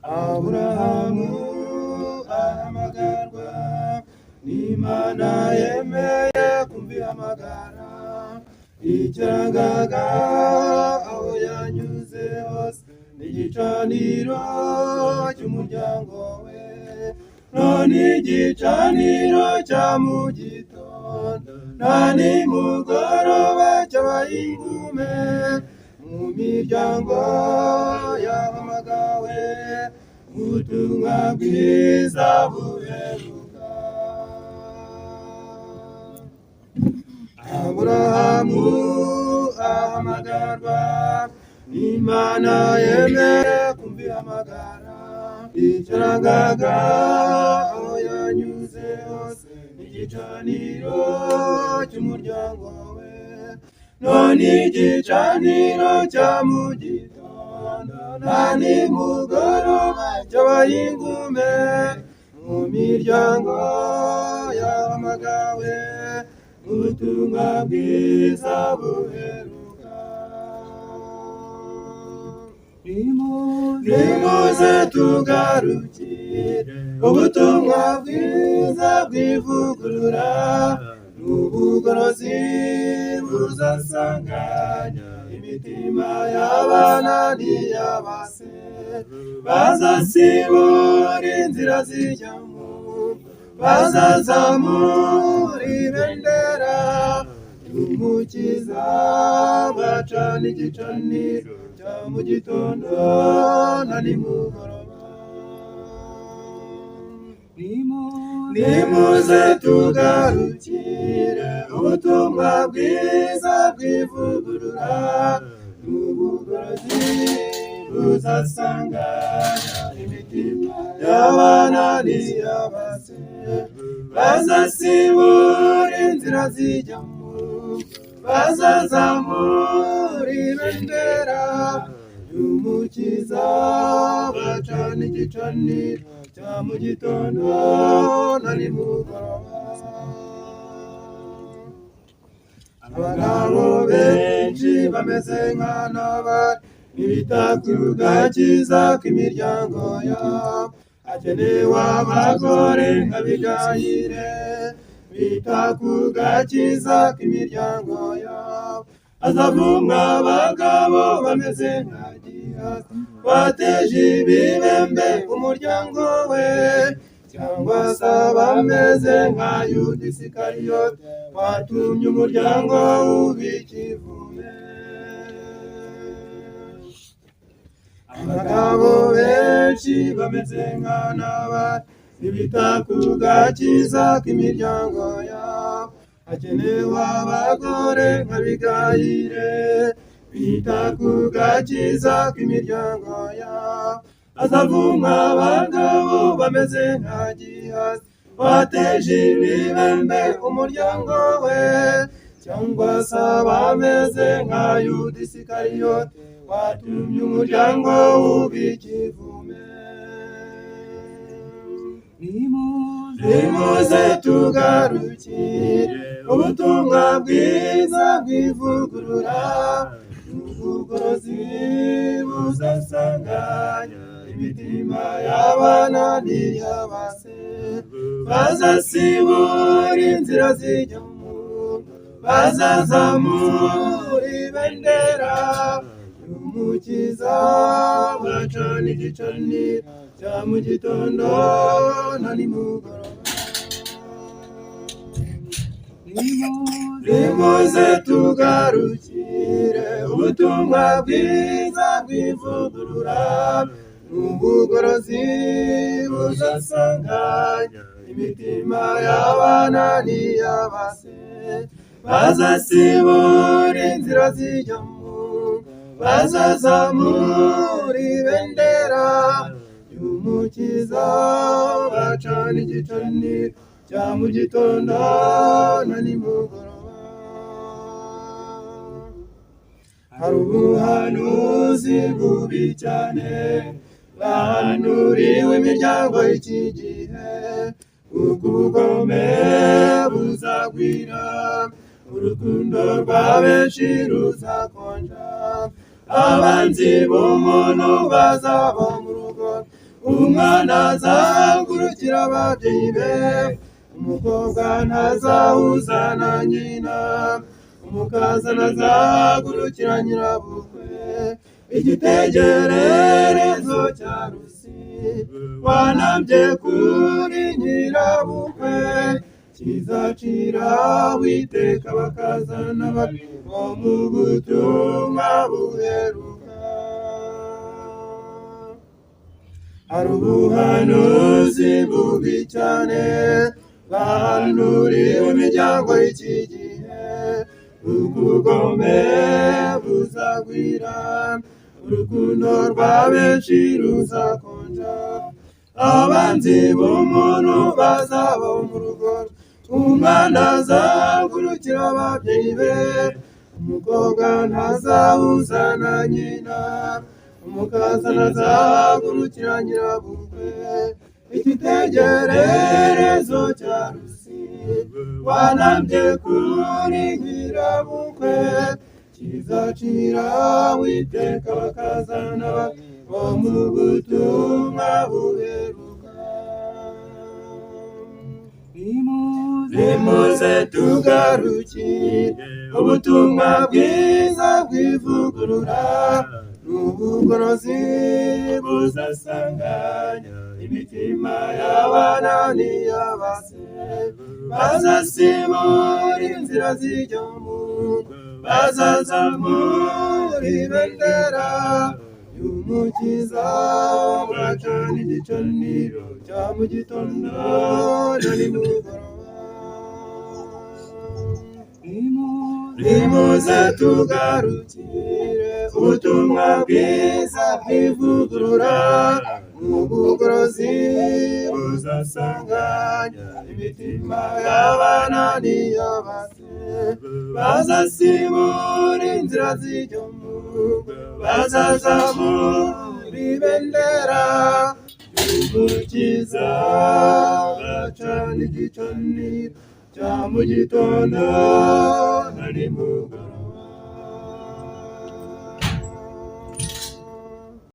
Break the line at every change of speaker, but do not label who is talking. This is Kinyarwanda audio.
Aburahamu ahamagarwa n'Imana, yemeye kumvihamagara. Icyarangaga aho yanyuze hose n'igicaniro cy'umuryango we, none igicaniro cya mu gitondo nta nimugoroba cyabaye ingume. Mu miryango yahamagawe ubutumwa bwiza buheruka. Aburahamu ahamagarwa n'Imana, yemeye kumvihamagara. Icyarangaga aho yanyuze hose igicaniro cy'umuryango we, none igicaniro cya mu gitondo nta nimugoroba cyabaye ingume. Mu miryango yahamagawe ubutumwa bwiza buheruka. Nimuze tugarukire ubutumwa bwiza bw'ivugurura n'ubugorozi buzasanganya imitima y'abana n'iy'abase. Bazasibura inzira zijyamo, bazazamura ibendera ry'Umukiza, bacana igicaniro cya mu gitondo na nimugoroba. Nimuze tugarukire ubutumwa bwiza bw'ivugurura n'ubugorozi buzasanganya imitima y'abana n'iy'abase. Bazasibura inzira zijyamo, bazazamura ibendera ry'Umukiza, bacana igicaniro cya mu gitondo na nimugoroba. Abagabo benshi bameze nka Nabali ntibita ku gakiza k'imiryango yabo. Hakenewe abagore nka Abigayili bita ku gakiza k'imiryango yabo. Hazavumwa abagabo bameze nka Gihazi bateje ibibembe umuryango we, cyangwa se abameze nka Yuda Isikariyoti watumye umuryango uba ikivume. Abagabo benshi bameze nka Nabali ntibita ku gakiza k'imiryango yabo. Hakenewe abagore nka Abigayili bita ku gakiza k'imiryango yabo. Hazavumwa abagabo bameze nka Gihazi wateje ibibembe umuryango we, cyangwa se abameze nka Yuda Isikariyoti watumye umuryango uba ikivume. Nimuze tugarukire ubutumwa bwiza bw'ivugurura n'ubugorozi buzasanganya imitima y'abana n'iy'abase. Bazasibura inzira zijyamo, bazazamura ibendera ry'Umukiza, bacana igicaniro cya mu gitondo na nimugoroba. Nimuze tugarukire ubutumwa bwiza bw'ivugurura n'ubugorozi buzasanganya imitima y'abana n'iy'abase. Bazasibura inzira zijyamo, bazazamura ibendera ry'Umukiza, bacana igicaniro cya mu gitondo na nimugoroba. Hari ubuhanuzi bubi cyane bahanuriwe imiryango y'iki gihe, kuko ubugome buzagwira, urukundo rwa benshi ruzakonja. Abanzi b'umuntu bazaba mu rugo, umwana azahagurukira ababyeyi be, umukobwa ntazahuza na nyina, umukazana azahagurukira nyirabukwe. Igitegererezo cya Rusi wanambye kuri nyirabukwe, kizacira witeka bakazana bo mu butumwa buheruka. Hari ubuhanuzi bubi cyane bahanuriwe imiryango y'iki gihe, ubugome buzagwira, urukundo rwa benshi ruzakonja, abanzi b'umuntu bazaba mu rugo, umwana azahagurukira ababyeyi be, umukobwa ntazahuza na nyina, umukazana azahagurukira nyirabukwe. Igitegererezo cya Rusi wanambye kuri nyirabukwe, kizacira witeka bakazana bo mu butumwa buheruka. Nimuze tugarukire ubutumwa bwiza bw'ivugurura, n'ubugorozi buzasanganya imitima y'abana n'iy'abase, bazasibura inzira zijya mu ngo, bazazamura ibendera y'umukiza, bacana igicaniro cya mu gitondo na nimugoroba. Nimuze tugarukire ubutumwa bwiza bw'ivugurura, n'ubugorozi buzasanganya imitima y'abana n'iy'abase, bazasibura inzira zijya mu ngo, bazazamura ibendera y'umukiza, bacana igicaniro cya mu gitondo na nimugoroba.